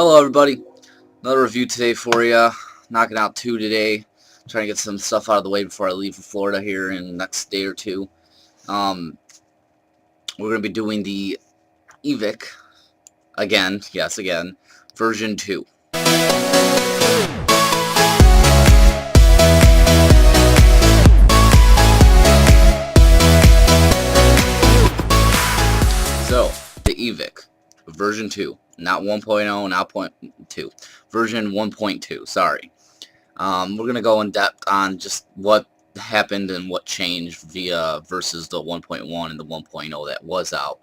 Hello everybody, another review today for you. Knocking out two today, trying to get some stuff out of the way before I leave for Florida here in the next day or two. We're going to be doing the Evic again, yes again, version 2. So, the Evic, version 2, not 1.0, not 0.2, version 1.2, sorry. We're going to go in depth on just what happened and what changed versus the 1.1 and the 1.0 that was out.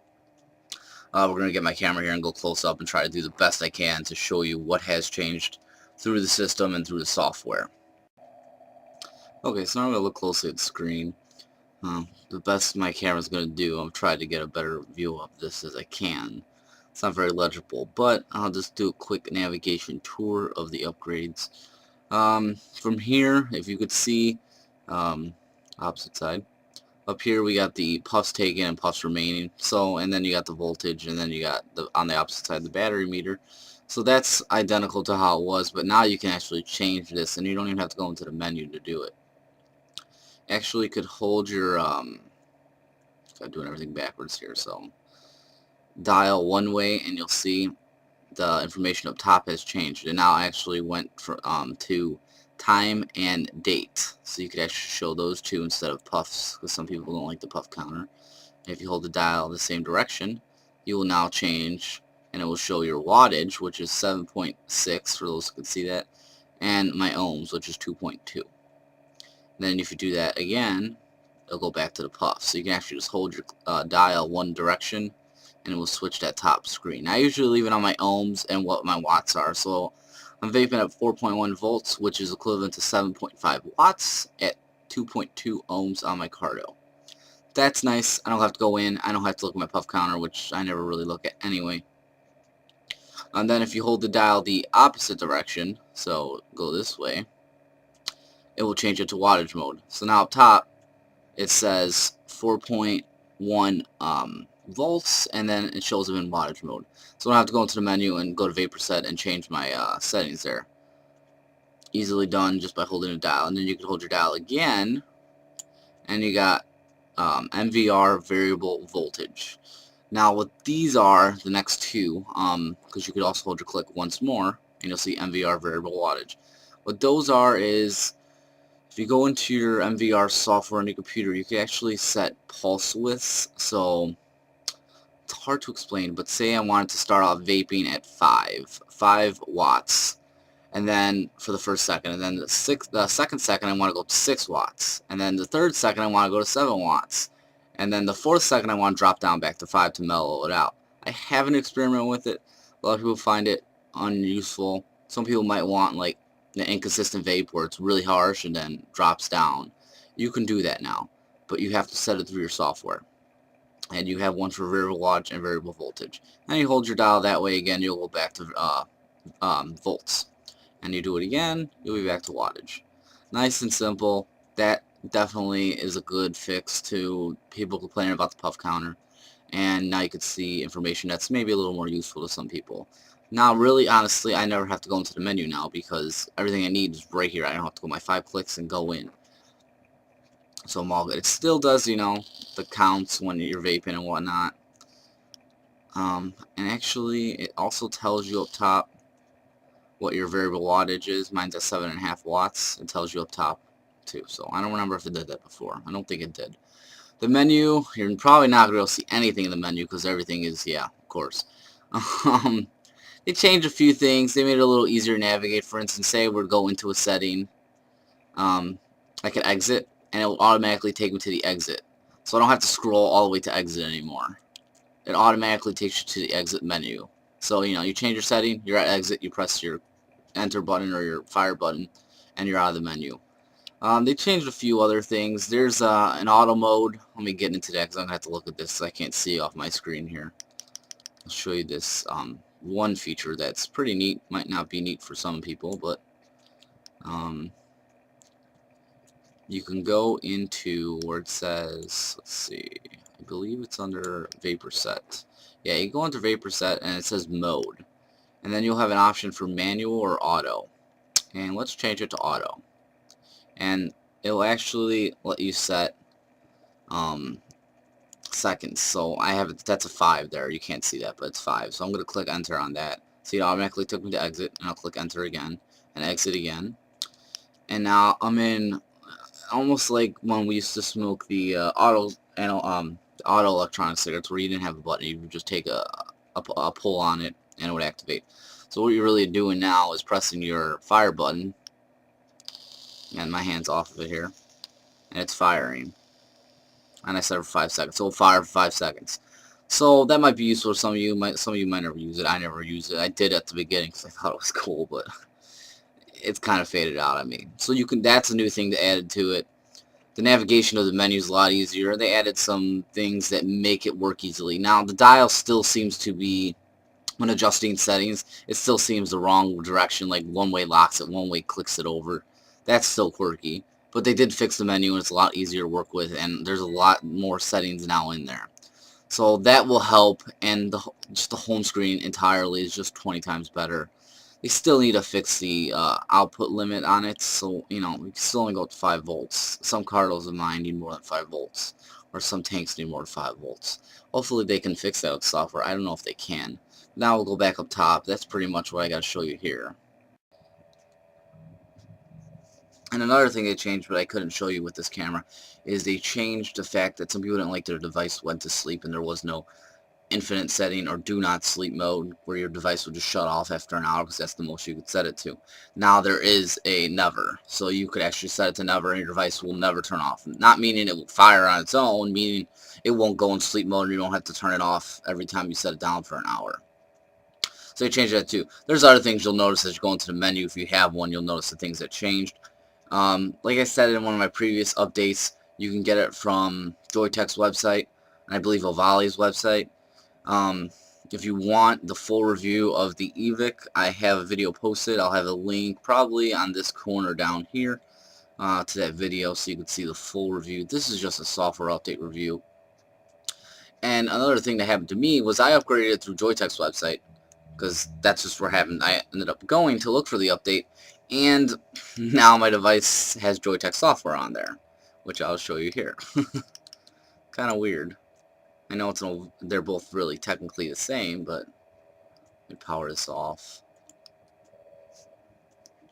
We're going to get my camera here and go close up and try to do the best I can to show you what has changed through the system and through the software. Okay, so now I'm going to look closely at the screen. The best my camera's going to do, I'm trying to get a better view of this as I can. It's not very legible, but I'll just do a quick navigation tour of the upgrades. From here, if you could see, opposite side, up here we got the puffs taken and puffs remaining. So, and then you got the voltage, and then you got on the opposite side the battery meter. So that's identical to how it was, but now you can actually change this, and you don't even have to go into the menu to do it. Actually, could hold your I'm doing everything backwards here. So dial one way, and you'll see the information up top has changed. It now actually went to time and date, so you could actually show those two instead of puffs, because some people don't like the puff counter. If you hold the dial the same direction, you will now change, and it will show your wattage, which is 7.6 for those who can see that, and my ohms, which is 2.2. Then if you do that again, it'll go back to the puff. So you can actually just hold your dial one direction, and it will switch that top screen. I usually leave it on my ohms and what my watts are. So I'm vaping at 4.1 volts, which is equivalent to 7.5 watts at 2.2 ohms on my Cardo. That's nice. I don't have to go in. I don't have to look at my puff counter, which I never really look at anyway. And then if you hold the dial the opposite direction, so go this way, it will change it to wattage mode. So now up top, it says 4.1 volts, and then it shows them in wattage mode. So I don't have to go into the menu and go to vapor set and change my settings there. Easily done just by holding a dial. And then you can hold your dial again, and you got MVR variable voltage. Now what these are, the next two, because you could also hold your click once more, and you'll see MVR variable wattage. What those are is, if you go into your MVR software on your computer, you can actually set pulse widths. So it's hard to explain, but say I wanted to start off vaping at 5 watts, and then for the first second, and then the second second I want to go to 6 watts, and then the third second I want to go to 7 watts, and then the fourth second I want to drop down back to 5 to mellow it out. I haven't experimented with it. A lot of people find it unuseful. Some people might want like an inconsistent vape where it's really harsh and then drops down. You can do that now, but you have to set it through your software. And you have one for variable wattage and variable voltage. And you hold your dial that way again, you'll go back to volts. And you do it again, you'll be back to wattage. Nice and simple. That definitely is a good fix to people complaining about the puff counter. And now you can see information that's maybe a little more useful to some people. Now, really, honestly, I never have to go into the menu now because everything I need is right here. I don't have to go my 5 clicks and go in. So I'm all good. It still does, you know, the counts when you're vaping and whatnot. And actually, it also tells you up top what your variable wattage is. Mine's at 7.5 watts. It tells you up top, too. So I don't remember if it did that before. I don't think it did. The menu, you're probably not going to be able to see anything in the menu because everything is, yeah, of course. They changed a few things. They made it a little easier to navigate. For instance, say we're going into a setting. I could exit, and it will automatically take me to the exit. So I don't have to scroll all the way to exit anymore. It automatically takes you to the exit menu. So, you know, you change your setting, you're at exit, you press your enter button or your fire button, and you're out of the menu. They changed a few other things. There's an auto mode. Let me get into that because I'm going to have to look at this. I can't see off my screen here. I'll show you this one feature that's pretty neat. Might not be neat for some people, but you can go into where it says, let's see, I believe it's under vapor set. Yeah, you go into vapor set and it says mode. and then you'll have an option for manual or auto. And let's change it to auto. And it'll actually let you set seconds. So I have that's a 5 there. You can't see that, but it's 5. So I'm going to click enter on that. See, it automatically took me to exit, and I'll click enter again and exit again. And now I'm in almost like when we used to smoke the auto electronic cigarettes, where you didn't have a button. You would just take a pull on it and it would activate. So what you're really doing now is pressing your fire button, and my hand's off of it here, and it's firing. And I set it for 5 seconds, so it'll fire for 5 seconds. So that might be useful for some of you. Some of you might never use it. I never use it. I did at the beginning because I thought it was cool, but it's kind of faded out on me. So you can. That's a new thing to add to it. The navigation of the menu is a lot easier. They added some things that make it work easily. Now the dial still seems to be, when adjusting settings, it still seems the wrong direction. Like one way locks it, one way clicks it over. That's still quirky. But they did fix the menu, and it's a lot easier to work with, and there's a lot more settings now in there. So that will help, and just the home screen entirely is just 20 times better. They still need to fix the output limit on it, so, you know, we can still only go up to 5 volts. Some cardos of mine need more than 5 volts, or some tanks need more than 5 volts. Hopefully they can fix that with software. I don't know if they can. Now we'll go back up top. That's pretty much what I got to show you here. And another thing they changed, but I couldn't show you with this camera, is they changed the fact that some people didn't like their device went to sleep, and there was no infinite setting or do not sleep mode where your device would just shut off after an hour, because that's the most you could set it to. Now there is a never, so you could actually set it to never, and your device will never turn off. Not meaning it will fire on its own, meaning it won't go in sleep mode and you don't have to turn it off every time you set it down for an hour. So they changed that too. There's other things you'll notice as you go into the menu. If you have one, you'll notice the things that changed. Like I said in one of my previous updates, you can get it from Joyetech's website, and I believe Ovale's website. If you want the full review of the Evic, I have a video posted. I'll have a link probably on this corner down here to that video, so you can see the full review. This is just a software update review. And another thing that happened to me was I upgraded through Joyetech's website, because that's just where I ended up going to look for the update, and now my device has Joyetech software on there, which I'll show you here. Kind of weird. I know they're both really technically the same, but let me power this off.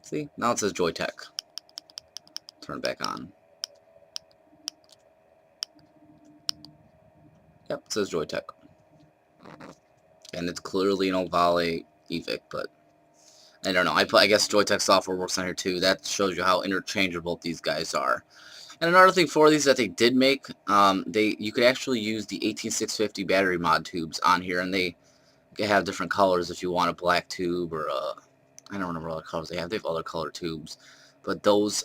See, now it says Joyetech. Turn it back on. Yep, it says Joyetech. And it's clearly an Ovale Evic, but I don't know. I guess Joyetech software works on here too. That shows you how interchangeable these guys are. And another thing for these that they did make, you could actually use the 18650 battery mod tubes on here, and they have different colors if you want a black tube or I don't remember what colors they have. They have other color tubes, but those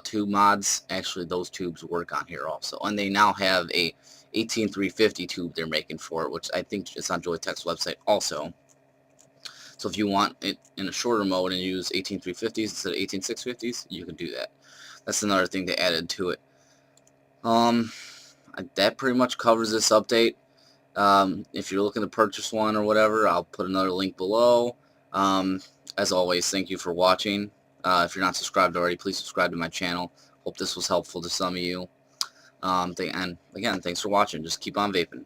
tube mods, actually those tubes work on here also. And they now have a 18350 tube they're making for it, which I think is on Joyetech's website also. So if you want it in a shorter mode and use 18350s instead of 18650s, you can do that. That's another thing they added to it. That pretty much covers this update. If you're looking to purchase one or whatever, I'll put another link below. As always, thank you for watching. If you're not subscribed already, please subscribe to my channel. Hope this was helpful to some of you. And again, thanks for watching. Just keep on vaping.